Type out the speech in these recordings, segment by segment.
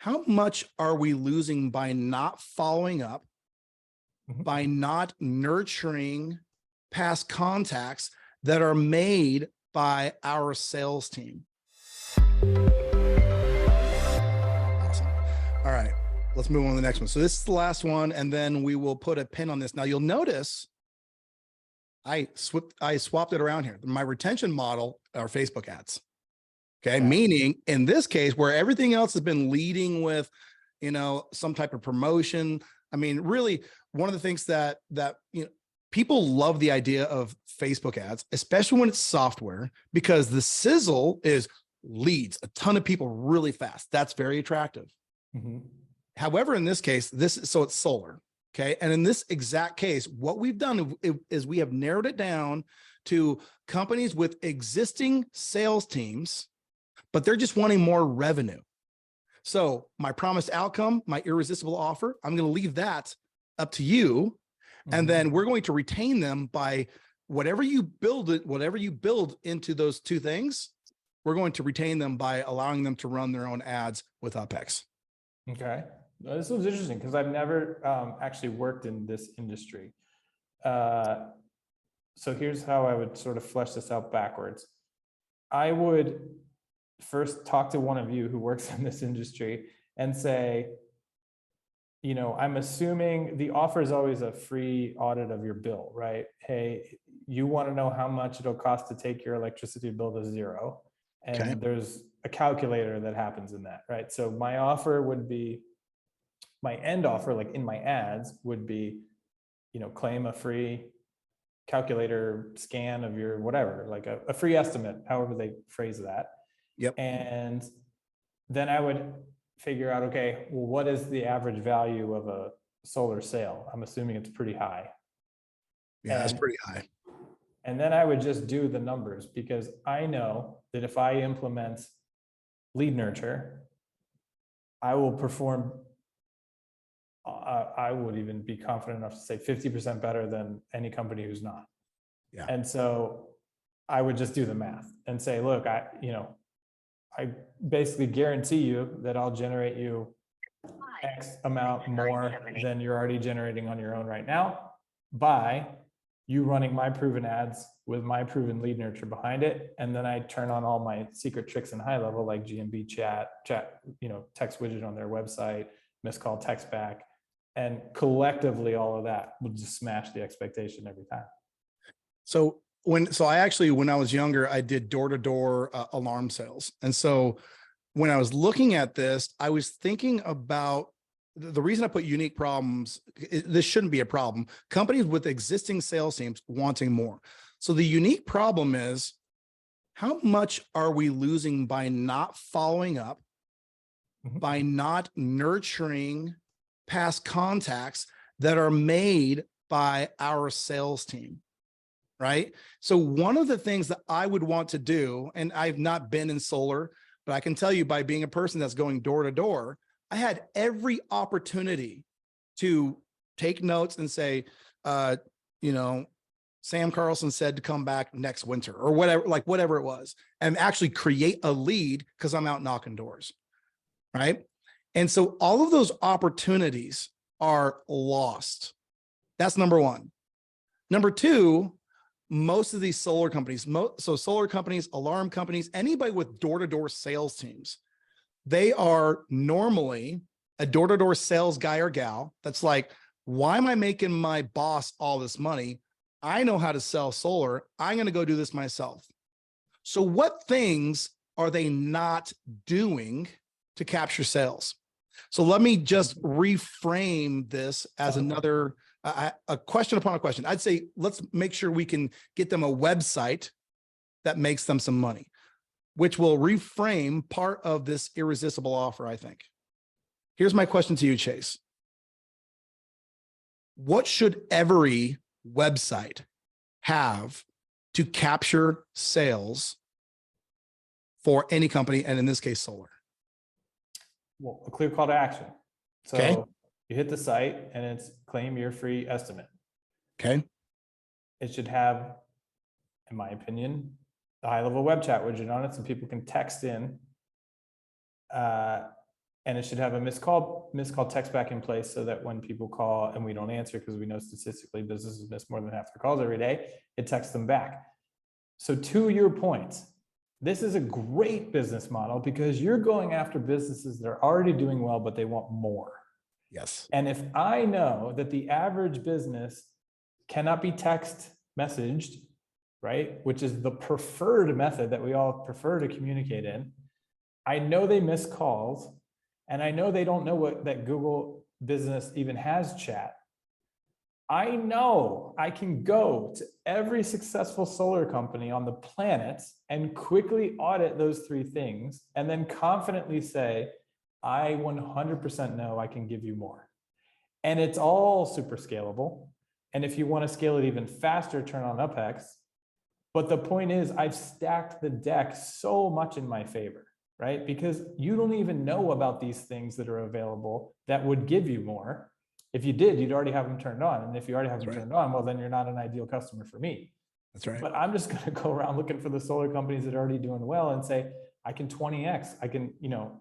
how much are we losing by not following up, by not nurturing past contacts that are made by our sales team? Awesome. All right, let's move on to the next one. So this is the last one, and then we will put a pin on this. Now you'll notice I swapped it around here. My retention model are Facebook ads. Okay. Meaning in this case, where everything else has been leading with, some type of promotion. I mean, really one of the things that people love the idea of Facebook ads, especially when it's software, because the sizzle is leads a ton of people really fast. That's very attractive. However, in this case, so it's solar. Okay. And in this exact case, what we've done is we have narrowed it down to companies with existing sales teams, but they're just wanting more revenue. So my promised outcome, my irresistible offer, I'm going to leave that up to you. And then we're going to retain them by whatever you build into those two things, we're going to retain them by allowing them to run their own ads with UpHex. Okay. This was interesting because I've never actually worked in this industry. So here's how I would sort of flesh this out backwards. I would first talk to one of you who works in this industry and say, I'm assuming the offer is always a free audit of your bill, right? Hey, you want to know how much it'll cost to take your electricity bill to zero. And there's a calculator that happens in that, right? So my offer would be, my end offer, like in my ads, would be, claim a free calculator scan of your whatever, like a free estimate, however they phrase that. Yep. And then I would figure out, okay, well, what is the average value of a solar sale? I'm assuming it's pretty high. Yeah, that's pretty high. And then I would just do the numbers, because I know that if I implement lead nurture, I will perform, I would even be confident enough to say 50% better than any company who's not. Yeah. And so I would just do the math and say, look, I basically guarantee you that I'll generate you X amount more than you're already generating on your own right now by you running my proven ads with my proven lead nurture behind it. And then I turn on all my secret tricks in high level, like GMB chat, text widget on their website, missed call text back, and collectively all of that will just smash the expectation every time. So when I was younger, I did door-to-door alarm sales. And so when I was looking at this, I was thinking about the reason I put unique problems. This shouldn't be a problem. Companies with existing sales teams wanting more. So the unique problem is, how much are we losing by not following up, by not nurturing past contacts that are made by our sales team? Right? So one of the things that I would want to do, and I've not been in solar, but I can tell you by being a person that's going door to door, I had every opportunity to take notes and say, Sam Carlson said to come back next winter or whatever it was, and actually create a lead because I'm out knocking doors. Right? And so all of those opportunities are lost. That's number one. Number two, most of these solar companies, solar companies, alarm companies, anybody with door-to-door sales teams, they are normally a door-to-door sales guy or gal that's like, why am I making my boss all this money? I know how to sell solar. I'm going to go do this myself. So what things are they not doing to capture sales? So let me just reframe this as another a question upon a question. I'd say, let's make sure we can get them a website that makes them some money, which will reframe part of this irresistible offer, I think. Here's my question to you, Chase. What should every website have to capture sales for any company, and in this case, solar? Well, a clear call to action. So okay. You hit the site and it's claim your free estimate. Okay. It should have, in my opinion, a high-level web chat widget on it so people can text in And it should have a missed call text back in place so that when people call and we don't answer, because we know statistically businesses miss more than half their calls every day, it texts them back. So to your point, this is a great business model because you're going after businesses that are already doing well, but they want more. Yes. And if I know that the average business cannot be text messaged, right, which is the preferred method that we all prefer to communicate in, I know they miss calls, and I know they don't know that Google Business even has chat. I know I can go to every successful solar company on the planet and quickly audit those three things and then confidently say, I 100% know I can give you more. And it's all super scalable. And if you want to scale it even faster, turn on UpHex. But the point is, I've stacked the deck so much in my favor, right? Because you don't even know about these things that are available that would give you more. If you did, you'd already have them turned on. And if you already have them turned on, well, then you're not an ideal customer for me. That's right. But I'm just going to go around looking for the solar companies that are already doing well and say, I can 20X, I can,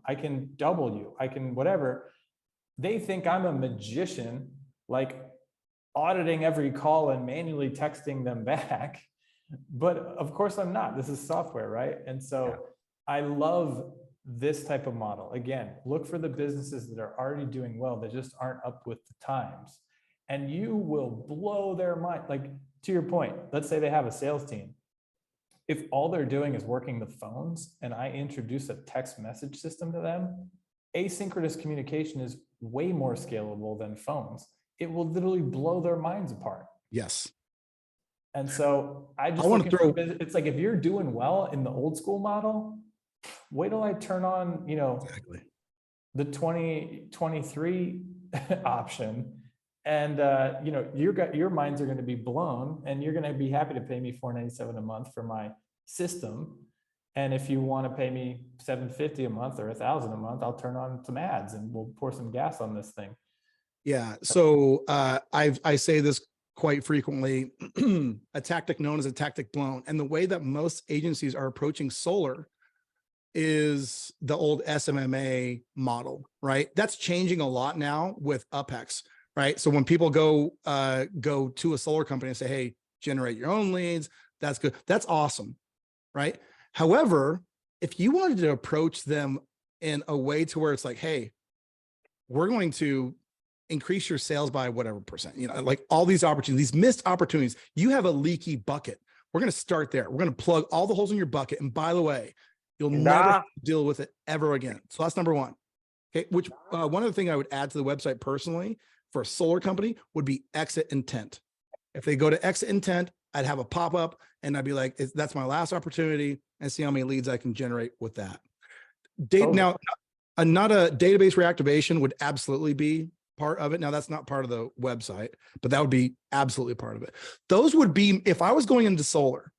I can double you, I can whatever. They think I'm a magician, like auditing every call and manually texting them back. But of course I'm not. This is software, right? And so I love this type of model. Again, look for the businesses that are already doing well, that just aren't up with the times. And you will blow their mind. Like, to your point, let's say they have a sales team. If all they're doing is working the phones and I introduce a text message system to them, asynchronous communication is way more scalable than phones. It will literally blow their minds apart. Yes. And so I want to throw, it's like, if you're doing well in the old school model, wait till I turn on, exactly, the 2023 option. And your minds are going to be blown, and you're going to be happy to pay me $497 a month for my system. And if you want to pay me $750 a month or $1,000 a month, I'll turn on some ads and we'll pour some gas on this thing. Yeah. So I say this quite frequently, a tactic known as a tactic blown. And the way that most agencies are approaching solar is the old SMMA model, right? That's changing a lot now with UpHex, right? So when people go to a solar company and say, hey, generate your own leads, that's good. That's awesome, right? However, if you wanted to approach them in a way to where it's like, hey, we're going to increase your sales by whatever percent, like all these opportunities, these missed opportunities, you have a leaky bucket. We're going to start there. We're going to plug all the holes in your bucket. And by the way, you'll never have to deal with it ever again. So that's number one. Okay. Which one of the things I would add to the website personally for a solar company would be exit intent. If they go to exit intent, I'd have a pop-up and I'd be like, that's my last opportunity, and see how many leads I can generate with that. Now, not a database reactivation would absolutely be part of it. Now, that's not part of the website, but that would be absolutely part of it. Those would be, if I was going into solar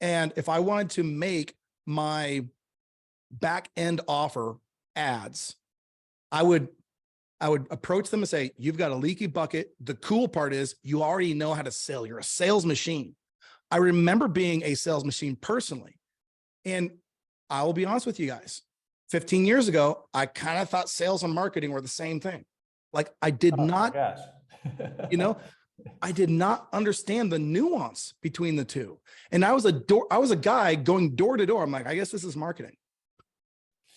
and if I wanted to make my back end offer ads, I would approach them and say, you've got a leaky bucket. The cool part is you already know how to sell. You're a sales machine. I remember being a sales machine personally. And I will be honest with you guys, 15 years ago, I kind of thought sales and marketing were the same thing. Like I did not, I did not understand the nuance between the two. And I was a guy going door to door. I'm like, I guess this is marketing,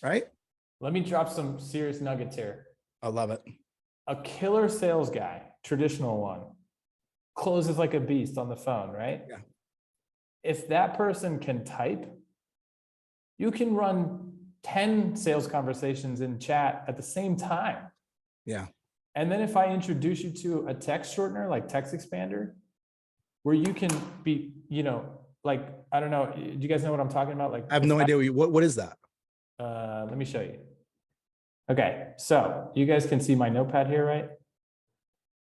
right? Let me drop some serious nuggets here. I love it. A killer sales guy, traditional one, closes like a beast on the phone, right? Yeah. If that person can type, you can run 10 sales conversations in chat at the same time. Yeah. And then if I introduce you to a text shortener, like Text Expander, where you can be, like, I don't know, do you guys know what I'm talking about? Like, I have no idea what is that? Let me show you. Okay, so you guys can see my notepad here, right?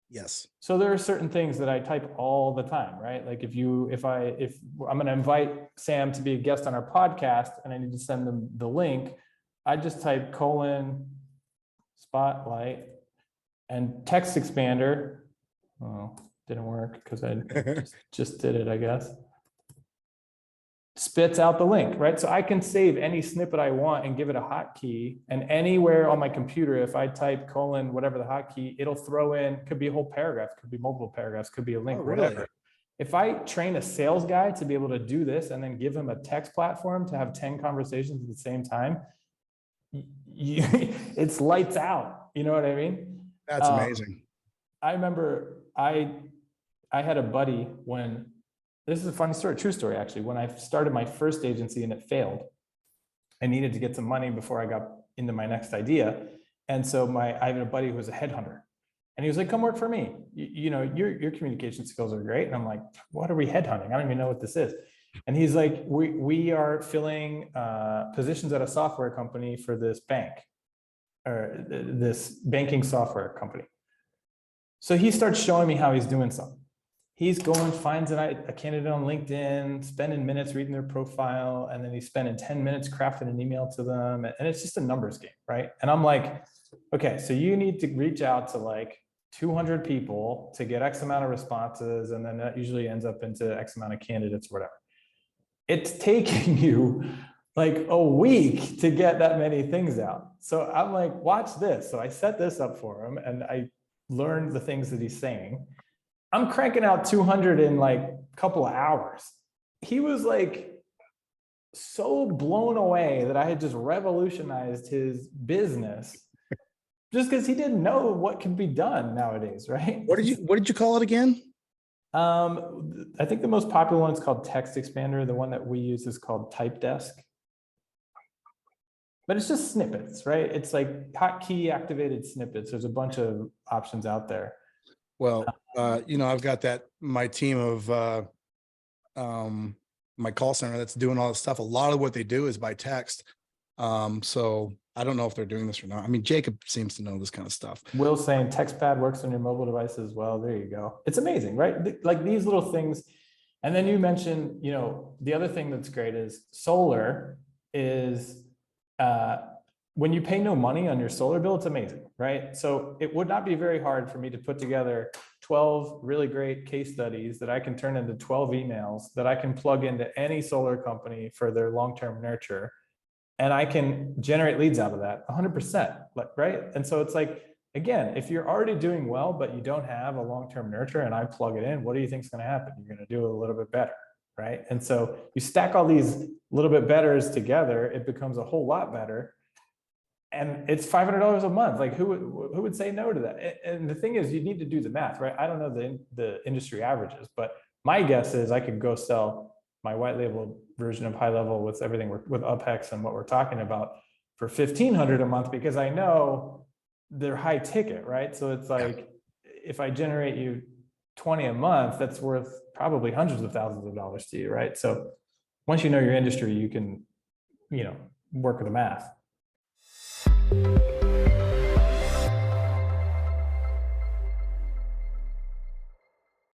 Yes. So there are certain things that I type all the time, right? Like if I'm going to invite Sam to be a guest on our podcast and I need to send them the link, I just type : spotlight and Text Expander. Oh, didn't work because I just did it, I guess. spits out the link, right? So I can save any snippet I want and give it a hotkey, and anywhere on my computer, if I type : whatever the hotkey, it'll throw in, could be a whole paragraph, could be multiple paragraphs, could be a link, Oh, really? whatever. If I train a sales guy to be able to do this and then give him a text platform to have 10 conversations at the same time, it's lights out. You know what I mean? That's amazing. I remember I had a buddy when, this is a funny story, true story actually, when I started my first agency and it failed, I needed to get some money before I got into my next idea. And so I had a buddy who was a headhunter, and he was like, come work for me. You know, your communication skills are great. And I'm like, what are we headhunting? I don't even know what this is. And he's like, we are filling positions at a software company for this bank, or this banking software company. So he starts showing me how he's doing something. He's going, finds a candidate on LinkedIn, spending minutes reading their profile, and then he's spending 10 minutes crafting an email to them. And it's just a numbers game, right? And I'm like, okay, so you need to reach out to like 200 people to get X amount of responses, and then that usually ends up into X amount of candidates or whatever. It's taking you like a week to get that many things out. So I'm like, watch this. So I set this up for him, and I learned the things that he's saying. I'm cranking out 200 in like a couple of hours. He was like so blown away that I had just revolutionized his business just because he didn't know what can be done nowadays, right? What did you call it again? I think the most popular one is called Text Expander. The one that we use is called Type Desk. But it's just snippets, right? It's like hotkey activated snippets. There's a bunch of options out there. Well, you know, I've got my team of my call center that's doing all this stuff. A lot of what they do is by text. So I don't know if they're doing this or not. I mean, Jacob seems to know this kind of stuff. Will's saying TextPad works on your mobile device as well. There you go. It's amazing, right? Like these little things. And then you mentioned, you know, the other thing that's great is solar is, when you pay no money on your solar bill, it's amazing, right? So it would not be very hard for me to put together 12 really great case studies that I can turn into 12 emails that I can plug into any solar company for their long-term nurture. And I can generate leads out of that 100%, right? And so it's like, again, if you're already doing well, but you don't have a long-term nurture and I plug it in, what do you think is going to happen? You're going to do it a little bit better, right? And so you stack all these little bit betters together, it becomes a whole lot better. And it's $500 a month. Like who would say no to that? And the thing is, you need to do the math, right? I don't know the industry averages, but my guess is I could go sell my white label version of high level with everything with UpHex and what we're talking about for $1,500 a month, because I know they're high ticket, right? So it's like, if I generate you 20 a month, that's worth probably hundreds of thousands of dollars to you, right? So once you know your industry, you can, you know, work with the math.